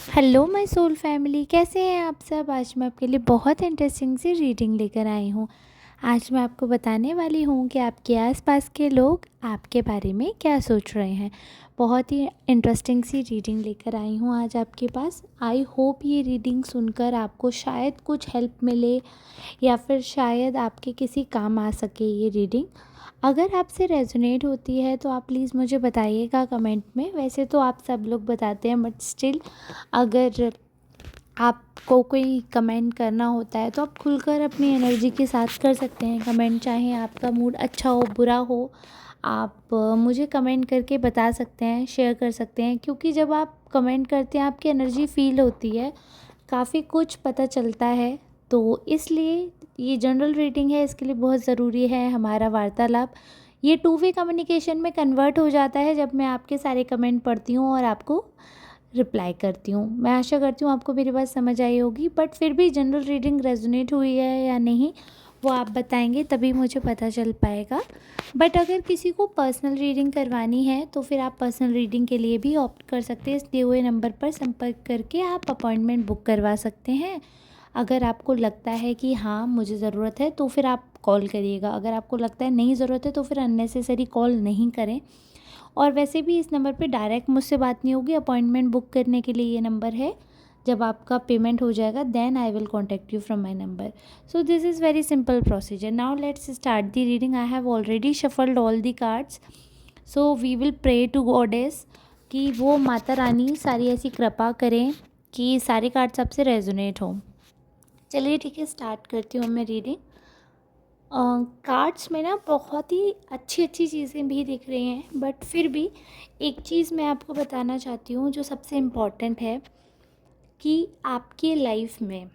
Hello my soul family, कैसे हैं आप सब। आज मैं आपके लिए बहुत इंटरेस्टिंग सी रीडिंग लेकर आई हूँ। आज मैं आपको बताने वाली हूँ कि आपके आसपास के लोग आपके बारे में क्या सोच रहे हैं। बहुत ही इंटरेस्टिंग सी रीडिंग लेकर आई हूँ आज आपके पास। आई होप ये रीडिंग सुनकर आपको शायद कुछ हेल्प मिले या फिर शायद आपके किसी काम आ सके ये रीडिंग। अगर आपसे रेजोनेट होती है तो आप प्लीज़ मुझे बताइएगा कमेंट में। वैसे तो आप सब लोग बताते हैं, बट स्टिल अगर आपको कोई कमेंट करना होता है तो आप खुलकर अपनी एनर्जी के साथ कर सकते हैं कमेंट। चाहे आपका मूड अच्छा हो बुरा हो, आप मुझे कमेंट करके बता सकते हैं, शेयर कर सकते हैं। क्योंकि जब आप कमेंट करते हैं आपकी एनर्जी फील होती है, काफ़ी कुछ पता चलता है। तो इसलिए ये जनरल रीडिंग है, इसके लिए बहुत ज़रूरी है हमारा वार्तालाप। ये टू वे कम्युनिकेशन में कन्वर्ट हो जाता है जब मैं आपके सारे कमेंट पढ़ती हूँ और आपको रिप्लाई करती हूँ। मैं आशा करती हूँ आपको मेरी बात समझ आई होगी, बट फिर भी जनरल रीडिंग रेजोनेट हुई है या नहीं वो आप बताएंगे तभी मुझे पता चल पाएगा। बट अगर किसी को पर्सनल रीडिंग करवानी है तो फिर आप पर्सनल रीडिंग के लिए भी ऑप्ट कर सकते हैं। इस दिए हुए नंबर पर संपर्क करके आप अपॉइंटमेंट बुक करवा सकते हैं। अगर आपको लगता है कि हाँ मुझे ज़रूरत है तो फिर आप कॉल करिएगा। अगर आपको लगता है नहीं ज़रूरत है तो फिर अननेसेसरी कॉल नहीं करें। और वैसे भी इस नंबर पे डायरेक्ट मुझसे बात नहीं होगी। अपॉइंटमेंट बुक करने के लिए ये नंबर है। जब आपका पेमेंट हो जाएगा then I will contact you from my number. So this is very simple procedure. Now let's start the reading. I have already shuffled all the cards. So we will pray to goddess कि वो माता रानी सारी ऐसी कृपा करें कि सारे cards आपसे resonate हों। चलिए ठीक है, स्टार्ट करती हूँ मैं रीडिंग। कार्ड्स में ना बहुत ही अच्छी अच्छी चीज़ें भी दिख रही हैं, बट फिर भी एक चीज़ मैं आपको बताना चाहती हूँ जो सबसे इम्पॉर्टेंट है कि आपके लाइफ में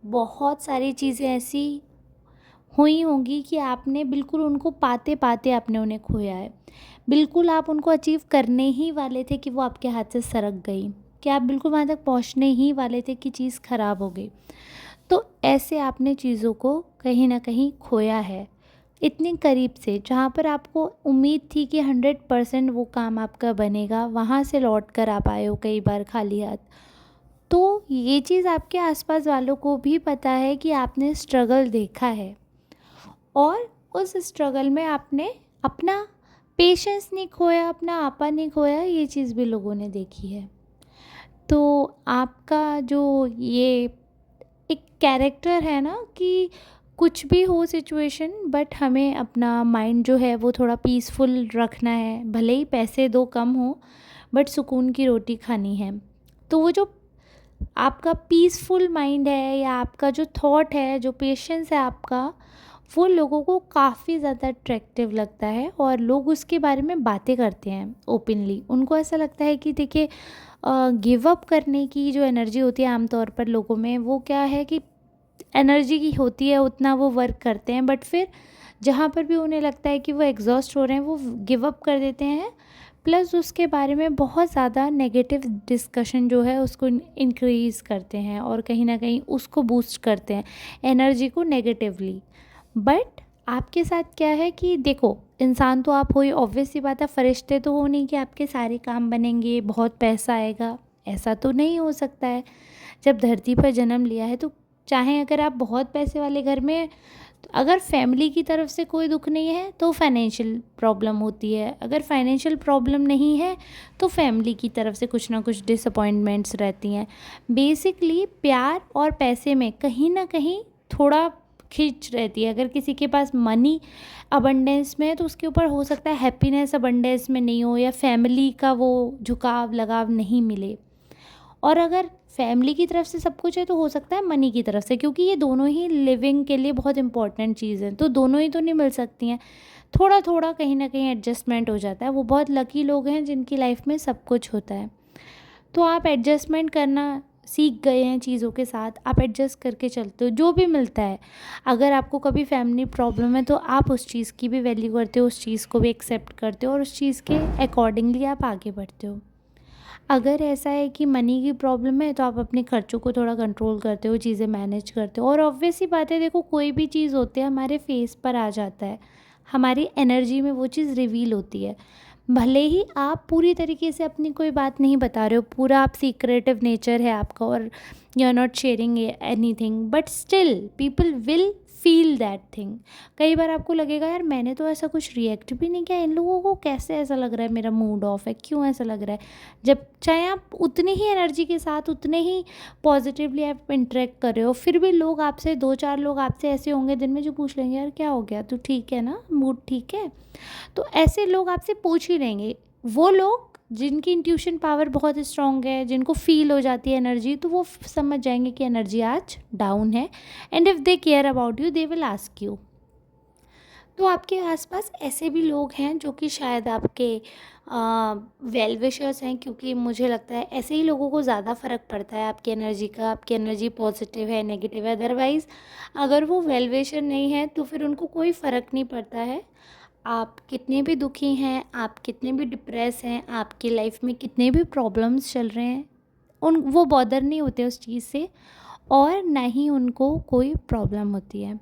बहुत सारी चीज़ें ऐसी हुई होंगी कि आपने बिल्कुल उनको पाते पाते आपने उन्हें खोया है। बिल्कुल आप उनको अचीव करने ही वाले थे कि वो आपके हाथ से सरक गई, कि आप बिल्कुल वहाँ तक पहुँचने ही वाले थे कि चीज़ ख़राब हो गई। तो ऐसे आपने चीज़ों को कहीं ना कहीं खोया है, इतने करीब से जहाँ पर आपको उम्मीद थी कि 100% वो काम आपका बनेगा, वहाँ से लौट कर आप आए हो कई बार खाली हाथ। तो ये चीज़ आपके आसपास वालों को भी पता है कि आपने स्ट्रगल देखा है, और उस स्ट्रगल में आपने अपना पेशेंस नहीं खोया, अपना आपा नहीं खोया। ये चीज़ भी लोगों ने देखी है। तो आपका जो ये एक कैरेक्टर है ना कि कुछ भी हो सिचुएशन, बट हमें अपना माइंड जो है वो थोड़ा पीसफुल रखना है। भले ही पैसे दो कम हो, बट सुकून की रोटी खानी है। तो वो जो आपका पीसफुल माइंड है या आपका जो थॉट है, जो पेशेंस है आपका, वो लोगों को काफ़ी ज़्यादा अट्रैक्टिव लगता है और लोग उसके बारे में बातें करते हैं ओपनली। उनको ऐसा लगता है कि देखिए, गिव अप करने की जो एनर्जी होती है आमतौर पर लोगों में, वो क्या है कि एनर्जी की होती है, उतना वो वर्क करते हैं, बट फिर जहाँ पर भी उन्हें लगता है कि वो एग्जॉस्ट हो रहे हैं वो गिव अप कर देते हैं। प्लस उसके बारे में बहुत ज़्यादा नेगेटिव डिस्कशन जो है उसको इंक्रीज़ करते हैं और कहीं ना कहीं उसको बूस्ट करते हैं, एनर्जी को नेगेटिवली। बट आपके साथ क्या है कि देखो, इंसान तो आप हो ही, ऑब्वियस सी बात है। फरिश्ते तो हो नहीं कि आपके सारे काम बनेंगे, बहुत पैसा आएगा, ऐसा तो नहीं हो सकता है। जब धरती पर जन्म लिया है तो चाहे अगर आप बहुत पैसे वाले घर में, तो अगर फैमिली की तरफ से कोई दुख नहीं है तो फाइनेंशियल प्रॉब्लम होती है। अगर फाइनेंशियल प्रॉब्लम नहीं है तो फैमिली की तरफ से कुछ ना कुछ डिसअपॉइंटमेंट्स रहती हैं। बेसिकली प्यार और पैसे में कहीं ना कहीं थोड़ा खींच रहती है। अगर किसी के पास मनी अबंडेंस में है तो उसके ऊपर हो सकता है हैप्पीनेस अबंडेंस में नहीं हो, या फैमिली का वो झुकाव लगाव नहीं मिले। और अगर फैमिली की तरफ से सब कुछ है तो हो सकता है मनी की तरफ से, क्योंकि ये दोनों ही लिविंग के लिए बहुत इंपॉर्टेंट चीज़ है, तो दोनों ही तो नहीं मिल सकती हैं। थोड़ा थोड़ा कहीं ना कहीं एडजस्टमेंट हो जाता है। वो बहुत लकी लोग हैं जिनकी लाइफ में सब कुछ होता है। तो आप एडजस्टमेंट करना सीख गए हैं चीज़ों के साथ, आप एडजस्ट करके चलते हो जो भी मिलता है। अगर आपको कभी फैमिली प्रॉब्लम है तो आप उस चीज़ की भी वैल्यू करते हो, उस चीज़ को भी एक्सेप्ट करते हो और उस चीज़ के अकॉर्डिंगली आप आगे बढ़ते हो। अगर ऐसा है कि मनी की प्रॉब्लम है तो आप अपने खर्चों को थोड़ा कंट्रोल करते हो, चीज़ें मैनेज करते हो। और ऑब्वियस सी बात है, देखो कोई भी चीज़ होती है हमारे फेस पर आ जाता है, हमारी एनर्जी में वो चीज़ रिवील होती है। भले ही आप पूरी तरीके से अपनी कोई बात नहीं बता रहे हो, पूरा आप सीक्रेटिव नेचर है आपका और you are not sharing anything, but still people will feel that thing. कई बार आपको लगेगा यार मैंने तो ऐसा कुछ रिएक्ट भी नहीं किया, इन लोगों को कैसे ऐसा लग रहा है, मेरा मूड ऑफ है, क्यों ऐसा लग रहा है। जब चाहे आप उतनी ही एनर्जी के साथ उतने ही पॉजिटिवली आप इंटरेक्ट कर रहे हो, फिर भी लोग आपसे, 2-4 लोग आपसे ऐसे होंगे दिन में जो पूछ लेंगे यार क्या हो गया, तू ठीक है ना, मूड ठीक है। तो ऐसे लोग आपसे पूछ ही लेंगे। वो लोग जिनकी इंट्यूशन पावर बहुत स्ट्रांग है, जिनको फील हो जाती है एनर्जी, तो वो समझ जाएंगे कि एनर्जी आज डाउन है, and if they care about you they will ask you. तो आपके आसपास ऐसे भी लोग हैं जो कि शायद आपके वेल विशर्स हैं, क्योंकि मुझे लगता है ऐसे ही लोगों को ज़्यादा फ़र्क पड़ता है आपकी एनर्जी का, आपकी एनर्जी पॉजिटिव है नेगेटिव है। अदरवाइज़ अगर वो वेल विशर नहीं है तो फिर उनको कोई फ़र्क नहीं पड़ता है। आप कितने भी दुखी हैं, आप कितने भी डिप्रेस हैं, आपकी लाइफ में कितने भी प्रॉब्लम्स चल रहे हैं, उन वो बॉदर नहीं होते उस चीज़ से, और ना ही उनको कोई प्रॉब्लम होती है।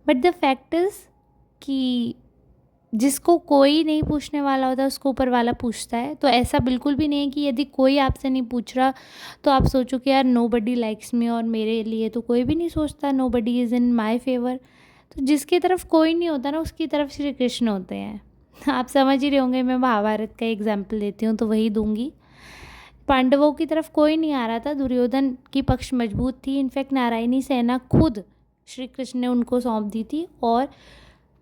बट द फैक्ट इज़ कि जिसको कोई नहीं पूछने वाला होता उसको ऊपर वाला पूछता है। तो ऐसा बिल्कुल भी नहीं है कि यदि कोई आपसे नहीं पूछ रहा तो आप सोचो कि यार नो बडी लाइक्स मी, और मेरे लिए तो कोई भी नहीं सोचता, nobody is in my favour. तो जिसकी तरफ कोई नहीं होता ना उसकी तरफ श्री कृष्ण होते हैं। आप समझ ही रहे होंगे, मैं महाभारत का एग्जाम्पल देती हूँ तो वही दूंगी। पांडवों की तरफ कोई नहीं आ रहा था, दुर्योधन की पक्ष मजबूत थी, इनफैक्ट नारायणी सेना खुद श्री कृष्ण ने उनको सौंप दी थी और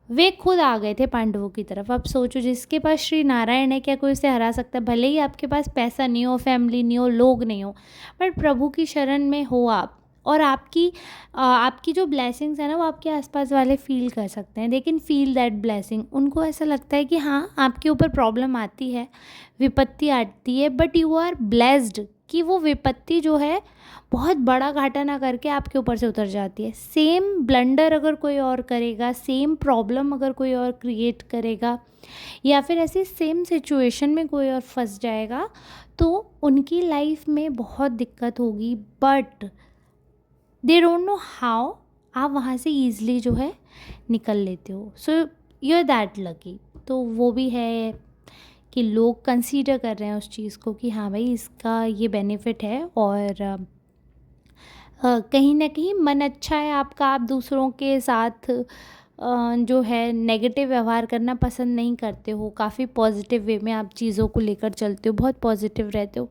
वे खुद आ गए थे पांडवों की तरफ। अब सोचो जिसके पास श्री नारायण है क्या कोई उसे हरा सकता है। भले ही आपके पास पैसा नहीं हो, फैमिली नहीं हो, लोग नहीं हो, बट प्रभु की शरण में हो आप, और आपकी जो ब्लेसिंग्स है ना वो आपके आसपास वाले फील कर सकते हैं। लेकिन फील दैट ब्लेसिंग, उनको ऐसा लगता है कि हाँ आपके ऊपर प्रॉब्लम आती है, विपत्ति आती है, बट यू आर ब्लेस्ड कि वो विपत्ति जो है बहुत बड़ा घाटा ना करके आपके ऊपर से उतर जाती है। सेम ब्लंडर अगर कोई और करेगा, सेम प्रॉब्लम अगर कोई और क्रिएट करेगा, या फिर ऐसी सेम सिचुएशन में कोई और फंस जाएगा, तो उनकी लाइफ में बहुत दिक्कत होगी, but they don't know how आप वहाँ से ईज़िली जो है निकल लेते हो। So you are that lucky. तो वो भी है कि लोग कंसीडर कर रहे हैं उस चीज़ को कि हाँ भाई इसका ये बेनिफिट है, और कहीं ना कहीं मन अच्छा है आपका, आप दूसरों के साथ जो है नेगेटिव व्यवहार करना पसंद नहीं करते हो, काफ़ी पॉजिटिव वे में आप चीज़ों को लेकर चलते हो, बहुत पॉजिटिव रहते हो।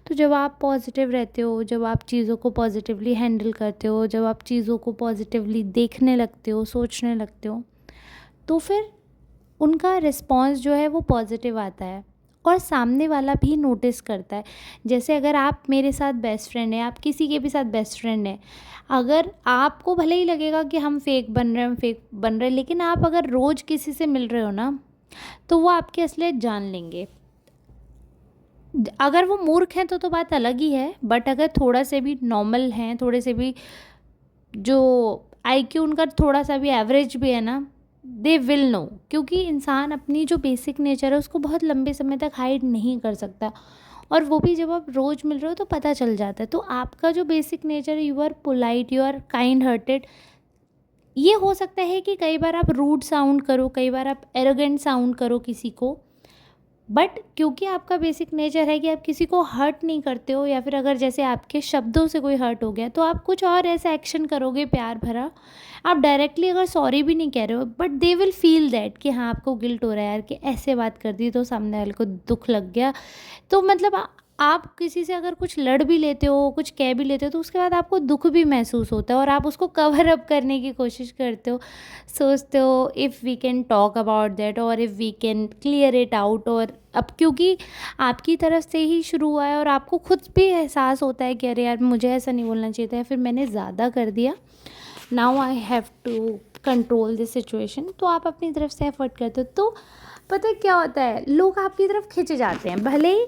तो जब आप पॉजिटिव रहते हो, जब आप चीज़ों को पॉजिटिवली हैंडल करते हो, जब आप चीज़ों को पॉजिटिवली देखने लगते हो, सोचने लगते हो, तो फिर उनका रिस्पॉन्स जो है वो पॉजिटिव आता है, और सामने वाला भी नोटिस करता है। जैसे अगर आप मेरे साथ बेस्ट फ्रेंड हैं, आप किसी के भी साथ बेस्ट फ्रेंड हैं, अगर आपको भले ही लगेगा कि हम फेक बन रहे हैं, हम फेक बन रहे हैं, लेकिन आप अगर रोज़ किसी से मिल रहे हो ना तो वो आपकी असलियत जान लेंगे। अगर वो मूर्ख हैं तो बात अलग ही है, बट अगर थोड़ा से भी नॉर्मल हैं, थोड़े से भी जो आईक्यू उनका थोड़ा सा भी एवरेज भी है ना, दे विल नो। क्योंकि इंसान अपनी जो बेसिक नेचर है उसको बहुत लंबे समय तक हाइड नहीं कर सकता, और वो भी जब आप रोज़ मिल रहे हो तो पता चल जाता है। तो आपका जो बेसिक नेचर है, you are polite, you are kind hearted. ये हो सकता है कि कई बार आप रूड साउंड करो, कई बार आप एरोगेंट साउंड करो किसी को, बट क्योंकि आपका बेसिक नेचर है कि आप किसी को हर्ट नहीं करते हो, या फिर अगर जैसे आपके शब्दों से कोई हर्ट हो गया तो आप कुछ और ऐसा एक्शन करोगे प्यार भरा। आप डायरेक्टली अगर सॉरी भी नहीं कह रहे हो, but they will feel that कि हाँ आपको गिल्ट हो रहा है यार कि ऐसे बात कर दी तो सामने वाले को दुख लग गया। तो मतलब आप किसी से अगर कुछ लड़ भी लेते हो, कुछ कह भी लेते हो, तो उसके बाद आपको दुख भी महसूस होता है और आप उसको कवर अप करने की कोशिश करते हो, सोचते हो if we can talk about that, और if we can clear it out. और अब क्योंकि आपकी तरफ से ही शुरू हुआ है और आपको खुद भी एहसास होता है कि अरे यार मुझे ऐसा नहीं बोलना चाहिए था, या फिर मैंने ज़्यादा कर दिया, now I have to control this situation, तो आप अपनी तरफ से एफर्ट करते हो। तो पता है क्या होता है, लोग आपकी तरफ खिंच जाते हैं, भले ही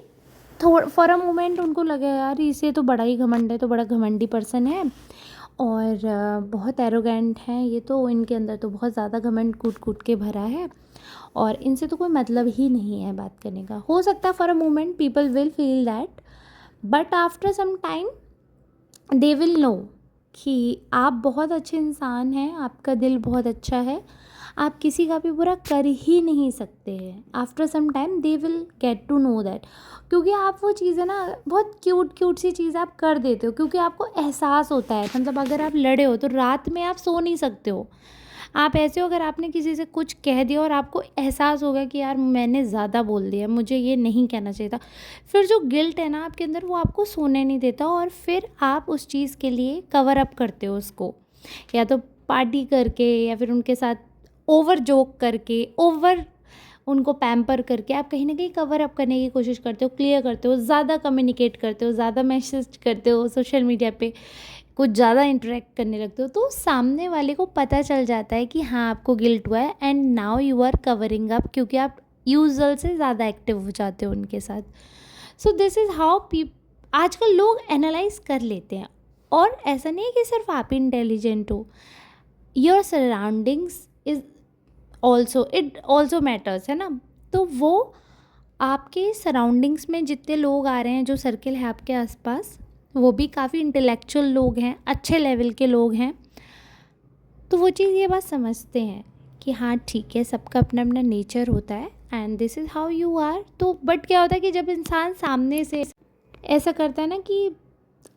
फॉर अ मोमेंट उनको लगे यार इसे तो बड़ा ही घमंड है, तो बड़ा घमंडी पर्सन है, और बहुत एरोगेंट हैं ये, तो इनके अंदर तो बहुत ज़्यादा घमंड कूट कूट के भरा है, और इनसे तो कोई मतलब ही नहीं है बात करने का। हो सकता है for a moment people will feel that, but after some time they will know कि आप बहुत अच्छे इंसान हैं, आपका दिल बहुत अच्छा है, आप किसी का भी बुरा कर ही नहीं सकते हैं। After some time they will get to know that, क्योंकि आप वो चीज़ें ना बहुत क्यूट क्यूट सी चीज़ आप कर देते हो, क्योंकि आपको एहसास होता है। मतलब अगर आप लड़े हो तो रात में आप सो नहीं सकते हो। आप ऐसे हो, अगर आपने किसी से कुछ कह दिया और आपको एहसास होगा कि यार मैंने ज़्यादा बोल दिया, मुझे ये नहीं कहना चाहिए था, फिर जो गिल्ट है ना आपके अंदर वो आपको सोने नहीं देता, और फिर आप उस चीज़ के लिए कवर अप करते हो उसको, या तो पार्टी करके या फिर उनके साथ ओवर जोक करके, ओवर उनको पैम्पर करके आप कहीं न कहीं कवर अप करने की कोशिश करते हो, क्लियर करते हो, ज़्यादा कम्युनिकेट करते हो, ज़्यादा मैसेज करते हो सोशल मीडिया पे, कुछ ज़्यादा इंटरेक्ट करने लगते हो, तो सामने वाले को पता चल जाता है कि हाँ आपको गिल्ट हुआ है, and now you are covering up, क्योंकि आप यूजुअल से ज़्यादा एक्टिव हो जाते हो उनके साथ। सो दिस इज़ हाउ आजकल लोग एनालाइज कर लेते हैं। और ऐसा नहीं है कि सिर्फ आप इंटेलिजेंट हो, your surroundings is also, it also matters, है ना। तो वो आपके सराउंडिंग्स में जितने लोग आ रहे हैं, जो सर्किल है आपके आसपास, वो भी काफ़ी इंटेलेक्चुअल लोग हैं, अच्छे लेवल के लोग हैं, तो वो चीज़ ये बात समझते हैं कि हाँ ठीक है, सबका अपना अपना नेचर होता है and this is how you are. तो बट क्या होता है कि जब इंसान सामने से ऐसा करता है ना कि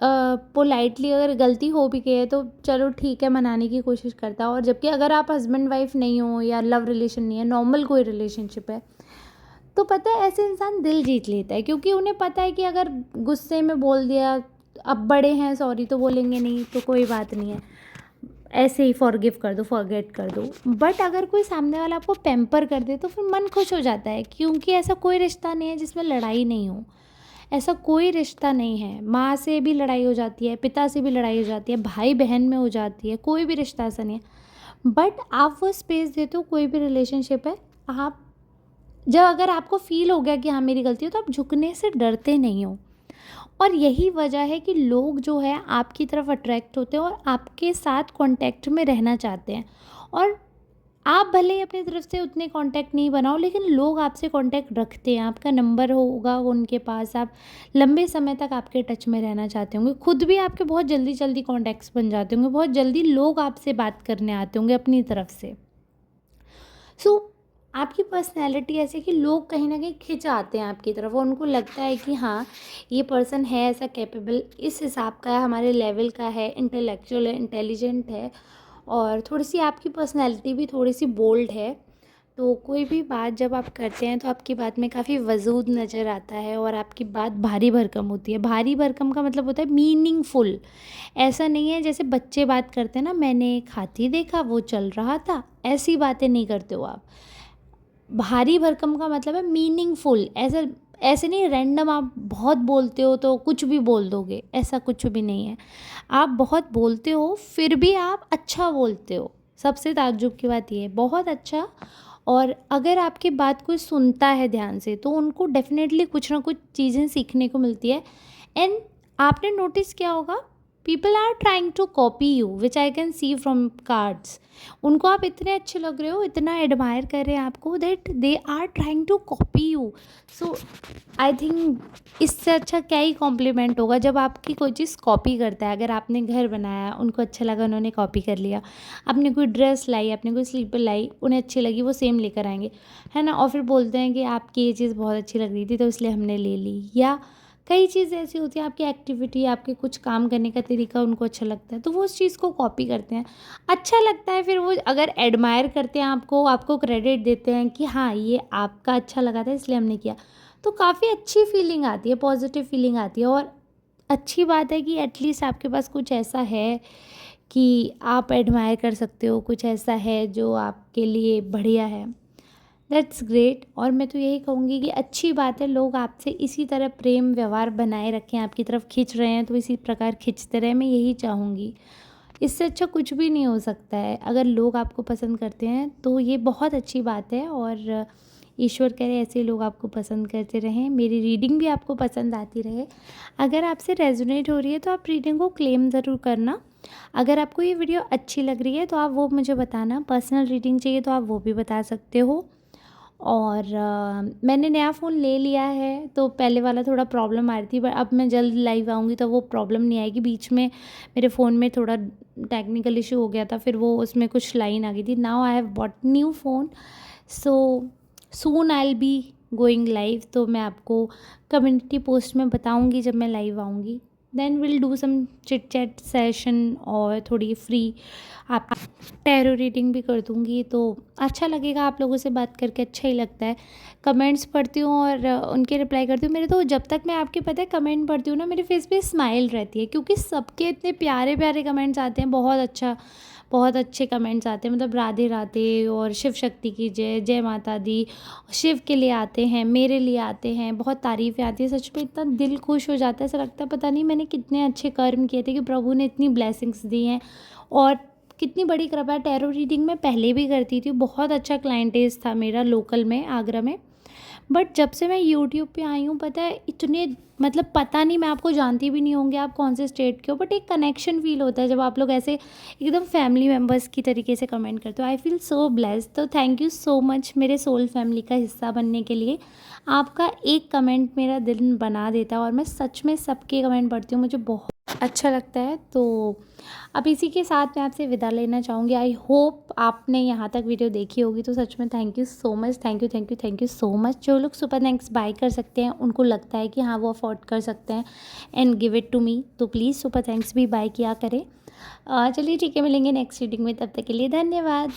पोलाइटली अगर गलती हो भी गई है तो चलो ठीक है, मनाने की कोशिश करता है, और जबकि अगर आप हस्बैंड वाइफ नहीं हो या लव रिलेशन नहीं है, नॉर्मल कोई रिलेशनशिप है, तो पता है ऐसे इंसान दिल जीत लेता है, क्योंकि उन्हें पता है कि अगर गुस्से में बोल दिया, अब बड़े हैं सॉरी तो बोलेंगे नहीं, तो कोई बात नहीं है, ऐसे ही फॉरगिव कर दो, फॉरगेट कर दो। बट अगर कोई सामने वाला आपको पैम्पर कर दे तो फिर मन खुश हो जाता है, क्योंकि ऐसा कोई रिश्ता नहीं है जिसमें लड़ाई नहीं हो। ऐसा कोई रिश्ता नहीं है, माँ से भी लड़ाई हो जाती है, पिता से भी लड़ाई हो जाती है, भाई बहन में हो जाती है, कोई भी रिश्ता ऐसा नहीं है। बट आप वो स्पेस देते हो, कोई भी रिलेशनशिप है, आप जब अगर आपको फील हो गया कि हाँ मेरी गलती है, तो आप झुकने से डरते नहीं हो। और यही वजह है कि लोग जो है आपकी तरफ अट्रैक्ट होते हैं और आपके साथ कांटेक्ट में रहना चाहते हैं। और आप भले ही अपनी तरफ से उतने कांटेक्ट नहीं बनाओ, लेकिन लोग आपसे कांटेक्ट रखते हैं, आपका नंबर होगा उनके पास, आप लंबे समय तक आपके टच में रहना चाहते होंगे, खुद भी आपके बहुत जल्दी जल्दी कॉन्टैक्ट्स बन जाते होंगे, बहुत जल्दी लोग आपसे बात करने आते होंगे अपनी तरफ से। सो आपकी पर्सनैलिटी ऐसे कि लोग कहीं न कहीं खिंच आते हैं आपकी तरफ, और उनको लगता है कि हाँ, ये पर्सन है ऐसा कैपेबल, इस हिसाब का है, हमारे लेवल का है, इंटेलेक्चुअल है, इंटेलिजेंट है, और थोड़ी-सी आपकी पर्सनैलिटी भी थोड़ी-सी बोल्ड है। तो कोई भी बात जब आप करते हैं तो आपकी बात में काफ़ी वजूद नज़र आता है, और आपकी बात भारी भरकम होती है। भारी भरकम का मतलब होता है मीनिंगफुल। ऐसा नहीं है जैसे बच्चे बात करते हैं ना, मैंने एक हाथी देखा वो चल रहा था, ऐसी बातें नहीं करते हो आप। भारी भरकम का मतलब है मीनिंगफुल। ऐसा ऐसे नहीं रैंडम आप बहुत बोलते हो तो कुछ भी बोल दोगे, ऐसा कुछ भी नहीं है। आप बहुत बोलते हो फिर भी आप अच्छा बोलते हो, सबसे ताज्जुब की बात ये है, बहुत अच्छा। और अगर आपकी बात कोई सुनता है ध्यान से तो उनको डेफिनेटली कुछ ना कुछ चीज़ें सीखने को मिलती है। एंड आपने नोटिस किया होगा, people are trying to copy you, which I can see from cards. उनको आप इतने अच्छे लग रहे हो, इतना एडमायर कर रहे हैं आपको, that they are trying to copy you. So I think इससे अच्छा क्या ही कॉम्प्लीमेंट होगा जब आपकी कोई चीज़ कॉपी करता है। अगर आपने घर बनाया, उनको अच्छा लगा, उन्होंने कॉपी कर लिया। आपने कोई ड्रेस लाई, आपने कोई स्लीपर लाई, उन्हें अच्छी लगी, वो सेम लेकर आएंगे, है ना। और फिर बोलते हैं कि आपकी ये चीज़ बहुत अच्छी लग रही थी तो इसलिए हमने ले ली। या कई चीज़ें ऐसी होती हैं, आपकी एक्टिविटी, आपके कुछ काम करने का तरीका उनको अच्छा लगता है तो वो उस चीज़ को कॉपी करते हैं। अच्छा लगता है, फिर वो अगर एडमायर करते हैं आपको, आपको क्रेडिट देते हैं कि हाँ ये आपका अच्छा लगा था इसलिए हमने किया, तो काफ़ी अच्छी फीलिंग आती है, पॉजिटिव फीलिंग आती है। और अच्छी बात है कि एटलीस्ट आपके पास कुछ ऐसा है कि आप एडमायर कर सकते हो, कुछ ऐसा है जो आपके लिए बढ़िया है। That's great. और मैं तो यही कहूँगी कि अच्छी बात है, लोग आपसे इसी तरह प्रेम व्यवहार बनाए रखें, आपकी तरफ खिंच रहे हैं तो इसी प्रकार खिंचते रहें, मैं यही चाहूँगी। इससे अच्छा कुछ भी नहीं हो सकता है। अगर लोग आपको पसंद करते हैं तो ये बहुत अच्छी बात है, और ईश्वर करे ऐसे लोग आपको पसंद करते रहें, मेरी रीडिंग भी आपको पसंद आती रहे। अगर आपसे रेजोनेट हो रही है तो आप रीडिंग को क्लेम ज़रूर करना। अगर आपको ये वीडियो अच्छी लग रही है तो आप वो मुझे बताना। पर्सनल रीडिंग चाहिए तो आप वो भी बता सकते हो। और मैंने नया फ़ोन ले लिया है, तो पहले वाला थोड़ा प्रॉब्लम आ रही थी, बट अब मैं जल्द लाइव आऊँगी तो वो प्रॉब्लम नहीं आएगी। बीच में मेरे फ़ोन में थोड़ा टेक्निकल इशू हो गया था, फिर वो उसमें कुछ लाइन आ गई थी। Now I have bought new phone, so soon I will be going live. तो मैं आपको कम्युनिटी पोस्ट में बताऊँगी जब मैं लाइव आऊँगी। Then will do some chit chat session और थोड़ी फ्री आप टैरो रीडिंग भी कर दूँगी, तो अच्छा लगेगा। आप लोगों से बात करके अच्छा ही लगता है। कमेंट्स पढ़ती हूँ और उनके रिप्लाई करती हूँ। मेरे तो जब तक मैं आपके पता है कमेंट पढ़ती हूँ ना, मेरे फेस पे स्माइल रहती है, क्योंकि सबके इतने प्यारे प्यारे कमेंट्स आते हैं। बहुत अच्छे कमेंट्स आते हैं, मतलब राधे राधे और शिव शक्ति की जय, जय माता दी। शिव के लिए आते हैं, मेरे लिए आते हैं, बहुत तारीफ़ें आती है। सच में इतना दिल खुश हो जाता है, ऐसा लगता है पता नहीं मैंने कितने अच्छे कर्म किए थे कि प्रभु ने इतनी ब्लेसिंग्स दी हैं। और कितनी बड़ी कृपा है। टैरो रीडिंग मैं पहले भी करती थी, बहुत अच्छा क्लाइंटेज था मेरा लोकल में, आगरा में। बट जब से मैं यूट्यूब पे आई हूँ, पता है इतने, मतलब पता नहीं, मैं आपको जानती भी नहीं होंगे आप कौन से स्टेट के हो, बट एक कनेक्शन फ़ील होता है जब आप लोग ऐसे एकदम फैमिली मेम्बर्स की तरीके से कमेंट करते हो। I feel so blessed. तो थैंक यू सो मच मेरे सोल फैमिली का हिस्सा बनने के लिए। आपका एक कमेंट मेरा दिल बना देता है, और मैं सच में सबके कमेंट पढ़ती हूँ, मुझे बहुत अच्छा लगता है। तो अब इसी के साथ मैं आपसे विदा लेना चाहूँगी। आई होप आपने यहाँ तक वीडियो देखी होगी, तो सच में thank you so much, thank you thank you thank you so much. जो लोग सुपर थैंक्स बाय कर सकते हैं, उनको लगता है कि हाँ वो अफोर्ड कर सकते हैं and give it to me, तो प्लीज़ सुपर थैंक्स भी बाय किया करें। चलिए ठीक है, मिलेंगे नेक्स्ट रीडिंग में, तब तक के लिए धन्यवाद।